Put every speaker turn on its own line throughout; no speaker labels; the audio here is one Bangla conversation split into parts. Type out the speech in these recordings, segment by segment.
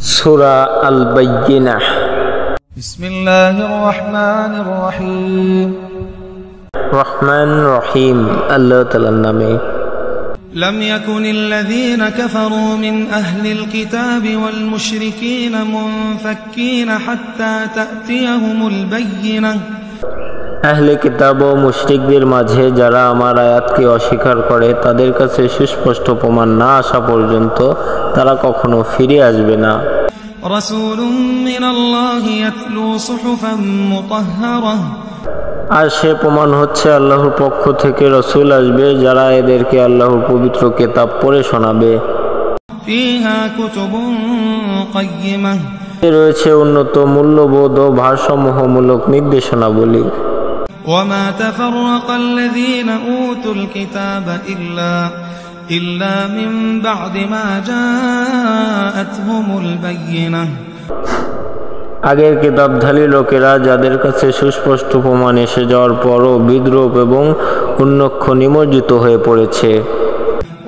সূরা আল বাইয়িনাহ।
বিসমিল্লাহির রহমানির রহিম।
রহমান রহিম আল্লাহ তাআলার নামে।
لم يكن الذين كفروا من أهل الكتاب والمشركين منفكين حتى تأتيهم البينة।
আহলে কিতাব ও মুশরিকদের মাঝে যারা আমার আয়াতকে অস্বীকার করে তাদের কাছে সুস্পষ্ট প্রমাণ না আসা পর্যন্ত তারা কখনো ফিরে আসবে না।
রাসূলুম মিনাল্লাহি ইয়াতলু সুহুফান মুতাহহারাহ।
আর সে প্রমাণ হচ্ছে আল্লাহর পক্ষ থেকে রাসূল আসবে যারা এদেরকে আল্লাহর পবিত্র কিতাব পড়ে শোনাবে।
ফিহা কুতুবুন কাইয়্যিমাহ।
রয়েছে উন্নত মূল্যবোধ ও ভারসাম্যমূলক নির্দেশনাবলী।
وما تفرق الذين أوتوا الكتاب إلا من بعد ما جاءتهم البينة।
আগের কিতাবধারী লোকেরা যাদের কাছে সুস্পষ্ট প্রমাণ এসে যাওয়ার পরও বিদ্রূপ এবং উন্নক্ষ নিমজ্জিত হয়ে পড়েছে।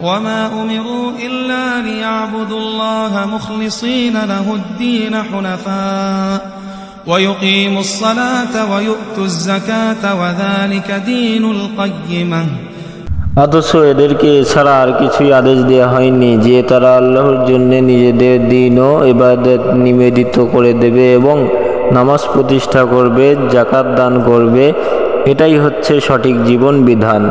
وما أمروا إلا ليعبدوا الله مخلصين له الدين حنفاء ويقيموا الصلاة ويؤتوا الزكاة وذلك دين القيمة।
অথচ এদেরকে এছাড়া আর কিছুই আদেশ দেওয়া হয়নি যে তারা আল্লাহর জন্য নিজেদের দিন ও ইবাদত নিবেদিত করে দেবে এবং নামাজ প্রতিষ্ঠা করবে, যাকাত দান করবে। এটাই হচ্ছে সঠিক জীবন বিধান।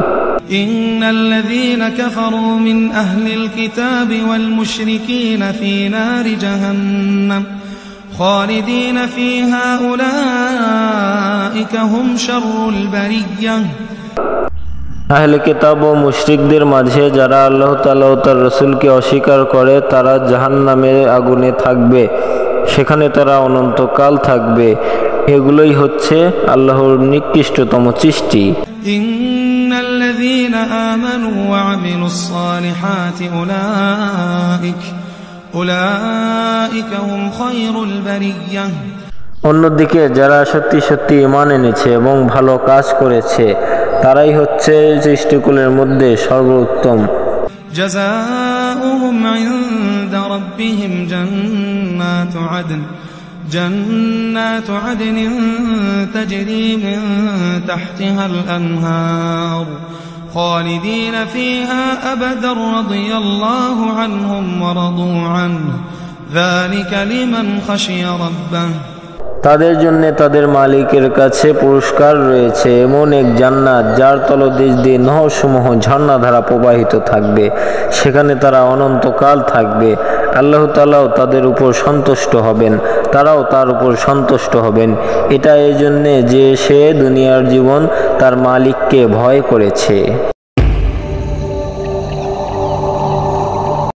ইন্নাল্লাযীনা কাফারু মিন আহলিল কিতাবি ওয়াল মুশরিকিনা ফী নারি জাহান্নাম খালিদিনা ফীহা উলাইকা হুম শাররুল বারিয়্যাহ।
আহলে কিতাব ও মুশরিকদের মাঝে যারা আল্লাহ তাআলা ও তার রাসূলকে অস্বীকার করে তারা জাহান্নামের আগুনে থাকবে, সেখানে তারা অনন্তকাল থাকবে। এগুলোই হচ্ছে আল্লাহর নিকৃষ্টতম সৃষ্টি।
ইন্নাল্লাযীনা আমানু ওয়া আমিলুস সালিহাতি উলাইকা হুম খায়রুল বারিয়্যাহ।
অন্যদিকে যারা সত্যি সত্যি ঈমান এনেছে এবং ভালো কাজ করেছে তারাই হচ্ছে সৃষ্টিকুলের মধ্যে সর্বোত্তম।
জাযাউহুম ইনদা রাব্বিহিম জান্নাতু আদনিন তাজরি মিন তাহতিহাল আনহার খালিদিনা ফীহা আবাদান রাদিয়াল্লাহু আনহুম ওয়া রাদু আনহু যালিকা লিমান খাশিয়া রাব্বাহ।
তাদের জন্য তাদের মালিকের কাছে পুরস্কার রয়েছে, এমন এক জান্নাত যার তলদেশ দিয়ে নহরসমূহ ঝর্ণাধারা প্রবাহিত থাকবে, সেখানে তারা অনন্তকাল থাকবে। আল্লাহ তাআলাও তাদের উপর সন্তুষ্ট হবেন, তারাও তার উপর সন্তুষ্ট হবেন। এটা এই জন্যে যে সে দুনিয়ার জীবন তার মালিককে ভয় করেছে।